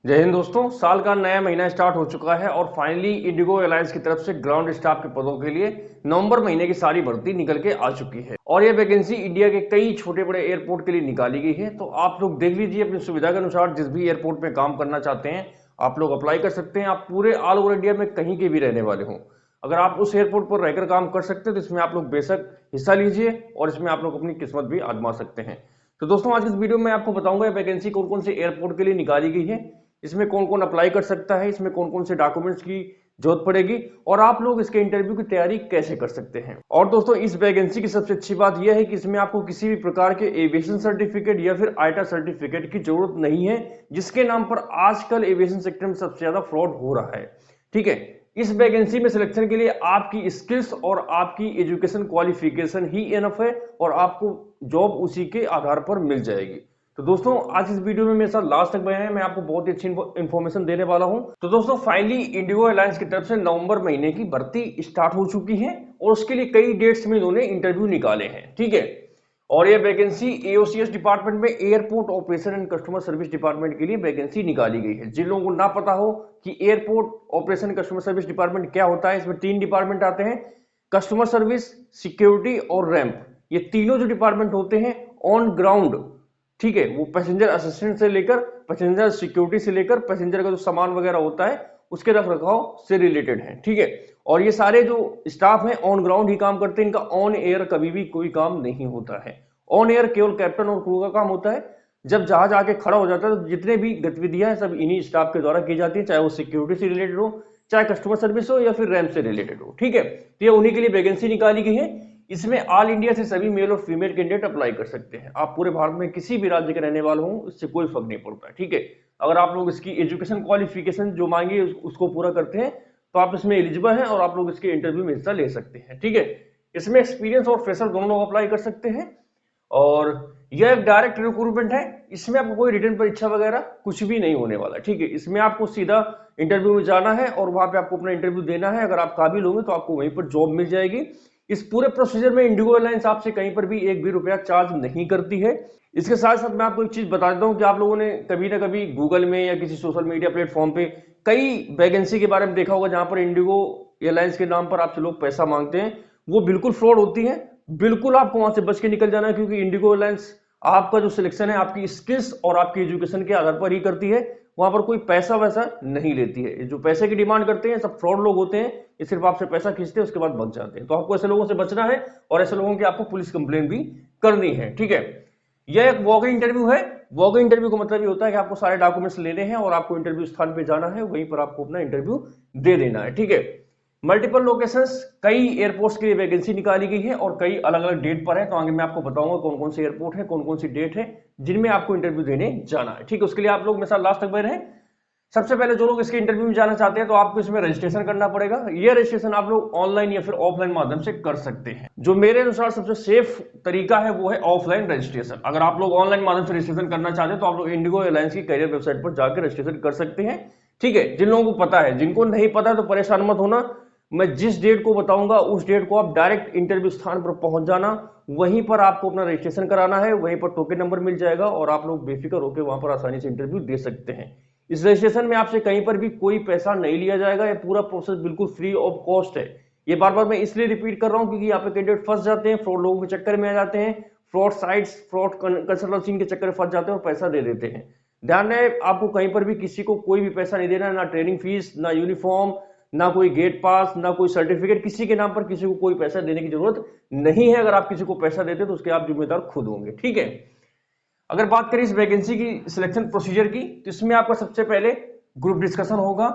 जय हिंद दोस्तों। साल का नया महीना स्टार्ट हो चुका है और फाइनली इंडिगो एयरलाइंस की तरफ से ग्राउंड स्टाफ के पदों के लिए नवंबर महीने की सारी भर्ती निकल के आ चुकी है और यह वैकेंसी इंडिया के कई छोटे बड़े एयरपोर्ट के लिए निकाली गई है। तो आप लोग देख लीजिए अपनी सुविधा के अनुसार जिस भी एयरपोर्ट में काम करना चाहते हैं आप लोग अप्लाई कर सकते हैं। आप पूरे ऑल ओवर इंडिया में कहीं के भी रहने वाले हों, अगर आप उस एयरपोर्ट पर रहकर काम कर सकते हैं तो इसमें आप लोग बेशक हिस्सा लीजिए और इसमें आप लोग अपनी किस्मत भी आजमा सकते हैं। तो दोस्तों आज की इस वीडियो में आपको बताऊंगा वैकेंसी कौन कौन से एयरपोर्ट के लिए निकाली गई है, इसमें कौन कौन अप्लाई कर सकता है, इसमें कौन कौन से डॉक्यूमेंट्स की जरूरत पड़ेगी और आप लोग इसके इंटरव्यू की तैयारी कैसे कर सकते हैं। और दोस्तों इस वैकेंसी की सबसे अच्छी बात यह है कि इसमें आपको किसी भी प्रकार के एविएशन सर्टिफिकेट या फिर आईटा सर्टिफिकेट की जरूरत नहीं है, जिसके नाम पर आजकल एविएशन सेक्टर में सबसे ज्यादा फ्रॉड हो रहा है। ठीक है, इस वैकेंसी में सिलेक्शन के लिए आपकी स्किल्स और आपकी एजुकेशन क्वालिफिकेशन ही इनफ है और आपको जॉब उसी के आधार पर मिल जाएगी। तो दोस्तों आज इस वीडियो में मेरे साथ लास्ट तक बने हैं, मैं आपको बहुत ही अच्छी इन्फॉर्मेशन देने वाला हूं। तो दोस्तों फाइनली इंडिगो एयरलाइंस की तरफ से नवंबर महीने की भर्ती स्टार्ट हो चुकी है और उसके लिए कई डेट्स में इन्होंने इंटरव्यू निकाले हैं। ठीक है, और ये वैकेंसी एओसीएस डिपार्टमेंट में airport operation and customer service department के लिए वैकेंसी निकाली गई है। जिन लोगों को ना पता हो कि airport operation customer service department क्या होता है, इसमें 3 डिपार्टमेंट आते हैं, कस्टमर सर्विस, सिक्योरिटी और रैंप। ये तीनों जो डिपार्टमेंट होते हैं ऑन ग्राउंड, ठीक है, वो पैसेंजर असिस्टेंट से लेकर पैसेंजर सिक्योरिटी से लेकर पैसेंजर का जो सामान वगैरह होता है उसके रख रखाव से रिलेटेड है। ठीक है, और ये सारे जो स्टाफ है ऑन ग्राउंड ही काम करते हैं, इनका ऑन एयर कभी भी कोई काम नहीं होता है। ऑन एयर केवल कैप्टन और क्रू का काम होता है। जब जहाज आके खड़ा हो जाता है तो जितने भी गतिविधियां हैं सब इन्हीं स्टाफ के द्वारा की जाती है, चाहे वो सिक्योरिटी से रिलेटेड हो, चाहे कस्टमर सर्विस हो या फिर रैंप से रिलेटेड हो। ठीक है, तो ये उन्हीं के लिए वैकेंसी निकाली गई है। इसमें ऑल इंडिया से सभी मेल और फीमेल कैंडिडेट अप्लाई कर सकते हैं। आप पूरे भारत में किसी भी राज्य के रहने वाले हो, इससे कोई फर्क नहीं पड़ता है। ठीक है, अगर आप लोग इसकी एजुकेशन क्वालिफिकेशन जो मांगे उसको पूरा करते हैं तो आप इसमें एलिजिबल हैं और आप लोग इसके इंटरव्यू में हिस्सा ले सकते हैं। ठीक है, इसमें एक्सपीरियंस और फ्रेशर दोनों लोग अप्लाई कर सकते हैं और यह एक डायरेक्ट रिक्रूटमेंट है। इसमें आपको कोई रिटन परीक्षा वगैरह कुछ भी नहीं होने वाला। ठीक है, इसमें आपको सीधा इंटरव्यू में जाना है और वहां पे आपको अपना इंटरव्यू देना है। अगर आप काबिल होंगे तो आपको वहीं पर जॉब मिल जाएगी। इस पूरे प्रोसीजर में इंडिगो एयरलाइंस आपसे कहीं पर भी एक भी रुपया चार्ज नहीं करती है। इसके साथ साथ मैं आपको एक चीज बता देता हूं कि आप लोगों ने कभी ना कभी गूगल में या किसी सोशल मीडिया प्लेटफॉर्म पे कई वैकेंसी के बारे में देखा होगा जहां पर इंडिगो एयरलाइंस के नाम पर आपसे लोग पैसा मांगते हैं। वो बिल्कुल फ्रॉड होती है। बिल्कुल आपको वहां से बच के निकल जाना है, क्योंकि इंडिगो एयरलाइंस आपका जो सिलेक्शन है आपकी स्किल्स और आपकी एजुकेशन के आधार पर ही करती है। वहां पर कोई पैसा वैसा नहीं लेती है। जो पैसे की डिमांड करते हैं सब फ्रॉड लोग होते हैं, ये सिर्फ आपसे पैसा खींचते हैं उसके बाद भाग जाते हैं। तो आपको ऐसे लोगों से बचना है और ऐसे लोगों की आपको पुलिस कंप्लेंट भी करनी है। ठीक है, यह एक वॉक इन इंटरव्यू है। वॉक इन इंटरव्यू का मतलब ये होता है कि आपको सारे डॉक्यूमेंट्स लेने हैं और आपको इंटरव्यू स्थान पे जाना है, वहीं पर आपको अपना इंटरव्यू दे देना है। ठीक है, मल्टीपल लोकेशंस, कई एयरपोर्ट्स के लिए वैकेंसी निकाली गई है और कई अलग अलग डेट पर है। तो आगे मैं आपको बताऊंगा कौन कौन से एयरपोर्ट है, कौन कौन सी डेट है जिनमें आपको इंटरव्यू देने जाना है। ठीक है, उसके लिए आप लोग मेरे साथ लास्ट तक बने रहें। सबसे पहले जो लोग इसके इंटरव्यू में जाना चाहते हैं तो आपको इसमें रजिस्ट्रेशन करना पड़ेगा। यह रजिस्ट्रेशन आप लोग ऑनलाइन या फिर ऑफलाइन माध्यम से कर सकते हैं। जो मेरे अनुसार सबसे सेफ तरीका है वो है ऑफलाइन रजिस्ट्रेशन। अगर आप लोग ऑनलाइन माध्यम से रजिस्ट्रेशन करना चाहते हैं तो आप लोग इंडिगो एयरलाइंस की करियर वेबसाइट पर जाकर रजिस्ट्रेशन कर सकते हैं। ठीक है, जिन लोगों को पता है, जिनको नहीं पता है तो परेशान मत होना। मैं जिस डेट को बताऊंगा उस डेट को आप डायरेक्ट इंटरव्यू स्थान पर पहुंच जाना, वहीं पर आपको अपना रजिस्ट्रेशन कराना है, वहीं पर टोकन नंबर मिल जाएगा और आप लोग बेफिक्र होकर वहां पर आसानी से इंटरव्यू दे सकते हैं। इस रजिस्ट्रेशन में आपसे कहीं पर भी कोई पैसा नहीं लिया जाएगा। ये पूरा प्रोसेस बिल्कुल फ्री ऑफ कॉस्ट है। ये बार बार मैं इसलिए रिपीट कर रहा हूं क्योंकि यहाँ पे कैंडिडेट फंस जाते हैं, फ्रॉड लोगों के चक्कर में आ जाते हैं, फ्रॉड साइट्स, फ्रॉड कंसल्टेंसी के चक्कर में फंस जाते हैं और पैसा दे देते हैं। ध्यान रहे, आपको कहीं पर भी किसी को कोई भी पैसा नहीं देना, ना ट्रेनिंग फीस, ना यूनिफॉर्म, ना कोई गेट पास, ना कोई सर्टिफिकेट। किसी के नाम पर किसी को कोई पैसा देने की जरूरत नहीं है। अगर आप किसी को पैसा देते तो उसके आप जिम्मेदार खुद होंगे। ठीक है, अगर बात करें इस वैकेंसी की सिलेक्शन प्रोसीजर की तो इसमें आपका सबसे पहले ग्रुप डिस्कशन होगा।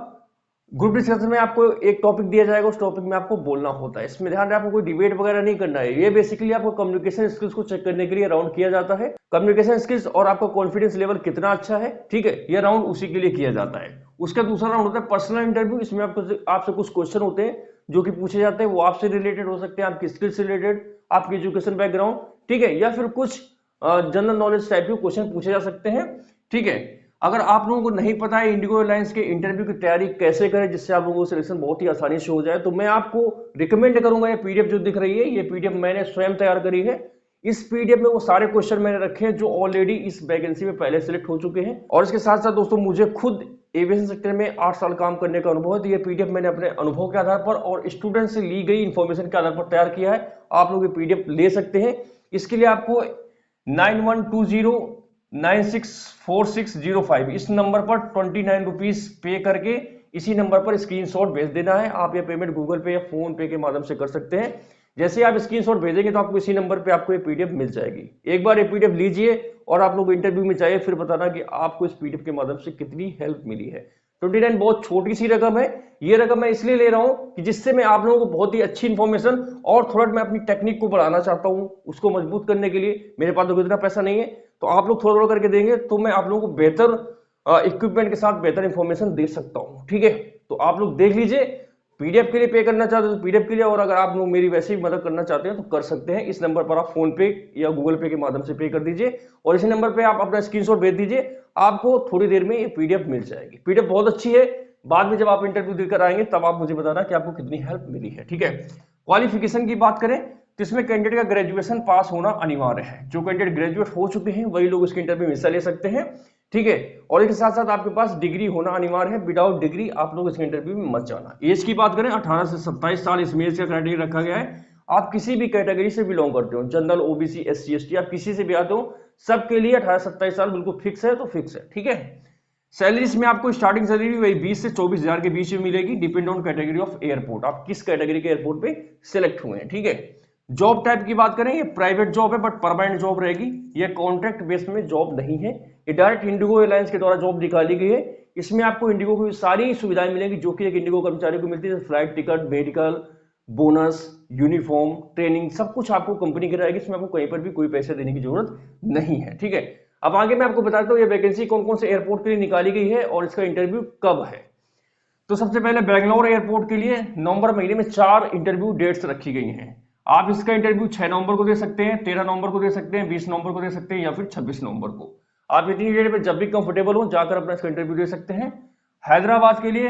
ग्रुप डिस्कशन में आपको एक टॉपिक दिया जाएगा, उस टॉपिक में आपको बोलना होता है। इसमें ध्यान रहे आपको कोई डिबेट वगैरह नहीं करना है। ये बेसिकली आपको कम्युनिकेशन स्किल्स को चेक करने के लिए राउंड किया जाता है। कम्युनिकेशन स्किल्स और आपका कॉन्फिडेंस लेवल कितना अच्छा है, ठीक है, ये राउंड उसी के लिए किया जाता है। उसका दूसरा राउंड होता है पर्सनल इंटरव्यू। इसमें आपसे कुछ क्वेश्चन होते हैं जो कि पूछे जाते हैं। वो आपसे रिलेटेड हो सकते हैं, आपकी स्किल्स से रिलेटेड, आपकी एजुकेशन बैकग्राउंड, ठीक है, या फिर कुछ जनरल नॉलेज टाइप के क्वेश्चन पूछे जा सकते हैं। ठीक है, अगर आप लोगों को नहीं पता है इंडिगो एयरलाइंस के इंटरव्यू की तैयारी कैसे करें जिससे आप लोगों को सिलेक्शन बहुत ही आसानी से हो जाए, तो मैं आपको रिकमेंड करूंगा ये पीडीएफ जो दिख रही है, ये पीडीएफ मैंने स्वयं तैयार करी है। इस पीडीएफ में वो सारे क्वेश्चन मैंने रखे हैं जो ऑलरेडी इस वैकेंसी में पहले सिलेक्ट हो चुके हैं। और इसके साथ साथ दोस्तों मुझे खुद एविएशन सेक्टर में 8 साल काम करने का अनुभव है। तो ये पीडीएफ मैंने अपने अनुभव के आधार पर और स्टूडेंट से ली गई इन्फॉर्मेशन के आधार पर तैयार किया है। आप लोग ये पीडीएफ ले सकते हैं। इसके लिए आपको 9120964605 इस नंबर पर 29 रुपीज पे करके इसी नंबर पर स्क्रीनशॉट भेज देना है। आप ये पेमेंट गूगल पे या फोन पे के माध्यम से कर सकते हैं। जैसे आप स्क्रीनशॉट भेजेंगे तो आपको इसी नंबर पे आपको ये पीडीएफ मिल जाएगी। एक बार ये पीडीएफ लीजिए और आप लोग इंटरव्यू में जाइए, फिर बताना कि आपको इस पीडीएफ के माध्यम से कितनी हेल्प मिली है। 29 बहुत छोटी सी रकम है। ये रकम मैं इसलिए ले रहा हूं कि जिससे मैं आप लोगों को बहुत ही अच्छी इंफॉर्मेशन और थोड़ा मैं अपनी टेक्निक को बढ़ाना चाहता हूं, उसको मजबूत करने के लिए। मेरे पास तो इतना पैसा नहीं है, तो आप लोग थोड़ा थोड़ा करके देंगे तो मैं आप लोगों को बेहतर इक्विपमेंट के साथ बेहतर इंफॉर्मेशन दे सकता हूं। ठीक है, तो आप लोग देख लीजिए। पीडीएफ के लिए पे करना चाहते हो तो पीडीएफ के लिए, और अगर आप लोग मेरी वैसे ही मदद करना चाहते हैं तो कर सकते हैं। इस नंबर पर आप फोन पे या गूगल पे के माध्यम से पे कर दीजिए और इसी नंबर पे आप अपना स्क्रीनशॉट भेज दीजिए। आपको थोड़ी देर में ये पीडीएफ मिल जाएगी। पीडीएफ बहुत अच्छी है। बाद में जब आप इंटरव्यू देकर आएंगे तब आप मुझे बताना कि आपको कितनी हेल्प मिली है। ठीक है, क्वालिफिकेशन की बात करें तो इसमें कैंडिडेट का ग्रेजुएशन पास होना अनिवार्य है। जो कैंडिडेट ग्रेजुएट हो चुके हैं वही लोग इसके इंटरव्यू में हिस्सा ले सकते हैं। ठीक है, और इसके साथ साथ आपके पास डिग्री होना अनिवार्य है। विदाउट डिग्री आप लोग इसके इंटरव्यू में मत जाना। एज की बात करें 18 से 27 साल इसमें एज का क्राइटेरिया रखा गया है। आप किसी भी कैटेगरी से बिलोंग करते हो, जनरल, ओबीसी, एससी, एसटी, आप किसी से भी आते हो, सबके लिए 18 से 27 साल बिल्कुल फिक्स है, तो फिक्स है। ठीक है, सैलरीज में आपको स्टार्टिंग सैलरी वही 20 से 24,000 के बीच में मिलेगी, depend on category of airport. आप किस कैटेगरी के एयरपोर्ट पे सिलेक्ट हुए हैं। ठीक है, जॉब टाइप की बात करें, ये प्राइवेट जॉब है बट परमानेंट जॉब रहेगी। ये कॉन्ट्रैक्ट बेस में जॉब नहीं है। ये डायरेक्ट इंडिगो एयरलाइंस के द्वारा जॉब निकाली गई है। इसमें आपको इंडिगो की सारी सुविधाएं मिलेंगी जो कि एक इंडिगो कर्मचारी को मिलती है। Flight ticket, medical, bonus, uniform, training, सब कुछ आपको कंपनी कराएगी। इसमें आपको कहीं पर भी कोई पैसे देने की जरूरत नहीं है। ठीक है, अब आगे मैं आपको बताता हूँ ये वैकेंसी कौन कौन से एयरपोर्ट के लिए निकाली गई है और इसका इंटरव्यू कब है। तो सबसे पहले बेंगलोर एयरपोर्ट के लिए नवंबर महीने में 4 इंटरव्यू डेट्स रखी गई हैं। आप इसका इंटरव्यू 6 नवंबर को दे सकते हैं, 13 नवंबर को दे सकते हैं, 20 नवंबर को दे सकते हैं या फिर 26 नवंबर को। आप इतनी डेट में जब भी कंफर्टेबल हो जाकर अपना इसका इंटरव्यू दे सकते हैं। हैदराबाद के लिए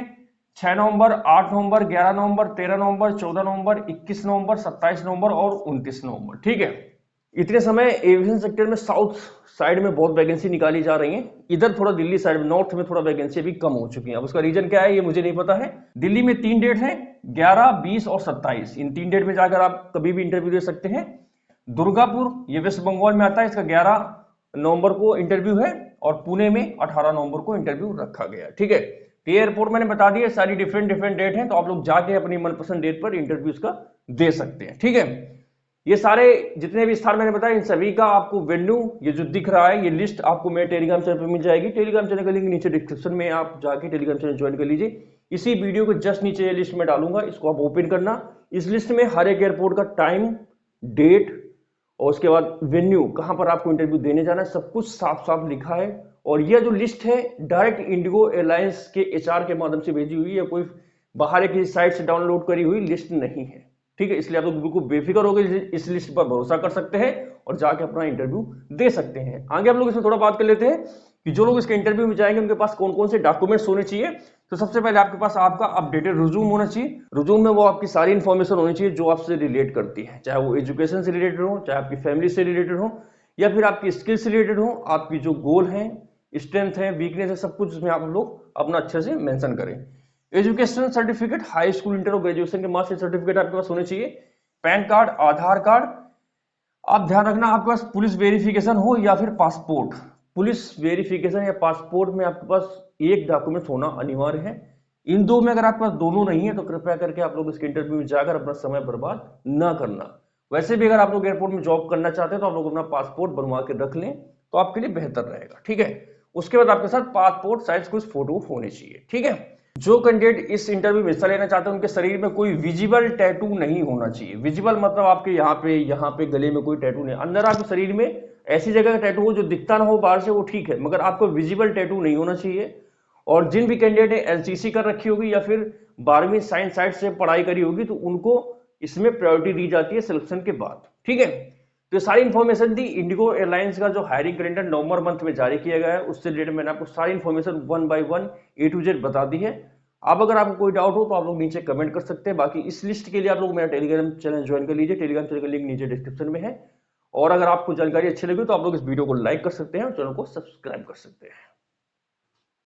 6 नवंबर, 8 नवंबर, 11 नवंबर, 13 नवंबर, 14 नवंबर, 21 नवंबर, 27 नवंबर और 29 नवंबर। ठीक है, इतने समय एविएशन सेक्टर में साउथ साइड में बहुत वैकेंसी निकाली जा रही है। इधर थोड़ा दिल्ली साइड में, नॉर्थ में थोड़ा वैकेंसी अभी कम हो चुकी है। अब उसका रीजन क्या है ये मुझे नहीं पता है। दिल्ली में 3 डेट है, 11, 20 और 27। इन 3 डेट में जाकर आप कभी भी इंटरव्यू दे सकते हैं। दुर्गापुर ये वेस्ट बंगाल में आता है, इसका 11 नवंबर को इंटरव्यू है और पुणे में 18 नवंबर को इंटरव्यू रखा गया। ठीक है, तो एयरपोर्ट मैंने बता दिया, सारी डिफरेंट डेट है, तो आप लोग जाके अपनी मनपसंद डेट पर इंटरव्यू का दे सकते हैं। ठीक है, ये सारे जितने भी स्थान मैंने बताया इन सभी का आपको वेन्यू ये जो दिख रहा है, ये लिस्ट आपको मेरे टेलीग्राम चैनल पर मिल जाएगी। टेलीग्राम चैनल का लिंक नीचे डिस्क्रिप्शन में, आप जाके टेलीग्राम चैनल ज्वाइन कर लीजिए। इसी वीडियो को जस्ट नीचे ये लिस्ट में डालूंगा, इसको आप ओपन करना। इस लिस्ट में हर एक एयरपोर्ट का टाइम, डेट और उसके बाद वेन्यू, कहां पर आपको इंटरव्यू देने जाना है, सब कुछ साफ साफ लिखा है। और यह जो लिस्ट है डायरेक्ट इंडिगो एयरलाइंस के एचआर के माध्यम से भेजी हुई है, कोई बाहर की साइट से डाउनलोड करी हुई लिस्ट नहीं है। ठीक है, इसलिए आप लोग बिल्कुल बेफिक्र होकर इस लिस्ट पर भरोसा कर सकते हैं और जाके अपना इंटरव्यू दे सकते हैं। आगे हम लोग इसमें थोड़ा बात कर लेते हैं कि जो लोग इसके इंटरव्यू में जाएंगे उनके पास कौन कौन से डॉक्यूमेंट्स होने चाहिए। तो सबसे पहले आपके पास आपका अपडेटेड रिज्यूम होना चाहिए। रिज्यूम में वो आपकी सारी इंफॉर्मेशन होनी चाहिए जो आपसे रिलेट करती है, चाहे वो एजुकेशन से रिलेटेड हो, चाहे आपकी फैमिली से रिलेटेड हो या फिर आपकी स्किल से रिलेटेड हो। आपकी जो गोल है, स्ट्रेंथ है, वीकनेस है, सब कुछ इसमें आप लोग अपना अच्छे से मेंशन करें। Education certificate, high school, inter और ग्रेजुएशन के मार्क्स सर्टिफिकेट आपके पास होने चाहिए। पैन कार्ड, आधार कार्ड। आप ध्यान रखना आपके पास पुलिस वेरिफिकेशन हो या फिर पासपोर्ट। पुलिस वेरिफिकेशन या पासपोर्ट में आपके पास एक डॉक्यूमेंट होना अनिवार्य है। इन दो में अगर आपके पास दोनों नहीं है तो कृपया करके आप लोग इसके इंटरव्यू में जाकर अपना समय बर्बाद ना करना। वैसे भी अगर आप लोग एयरपोर्ट में जॉब करना चाहते हैं तो आप लोग अपना पासपोर्ट बनवा के रख लें तो आपके लिए बेहतर रहेगा। ठीक है, उसके बाद आपके साथ पासपोर्ट साइज कुछ फोटो होने चाहिए। ठीक है, जो कैंडिडेट इस इंटरव्यू में हिस्सा लेना चाहते हैं उनके शरीर में कोई विजिबल टैटू नहीं होना चाहिए। विजिबल मतलब आपके यहाँ पे गले में कोई टैटू नहीं, अंदर आपके शरीर में ऐसी जगह का टैटू हो जो दिखता ना हो बाहर से, वो ठीक है, मगर आपको विजिबल टैटू नहीं होना चाहिए। और जिन भी कैंडिडेट ने एलसीसी कर रखी होगी या फिर 12वीं साइंस साइड से पढ़ाई करी होगी तो उनको इसमें प्रायोरिटी दी जाती है सिलेक्शन के बाद। ठीक है, तो सारी इन्फॉर्मेशन थी। इंडिगो एयरलाइंस का जो हायरिंग कैलेंडर नवंबर मंथ में जारी किया गया है उससे रिलेटेड मैंने आपको सारी information 1 by 1 A to Z बता दी है। अब अगर आपको कोई डाउट हो तो आप लोग नीचे कमेंट कर सकते हैं। बाकी इस लिस्ट के लिए आप लोग मेरा टेलीग्राम चैनल ज्वाइन कर लीजिए। टेलीग्राम चैनल का लिंक नीचे डिस्क्रिप्शन में है। और अगर आपको जानकारी अच्छी लगी तो आप लोग इस वीडियो को लाइक कर सकते हैं और चैनल को सब्सक्राइब कर सकते हैं।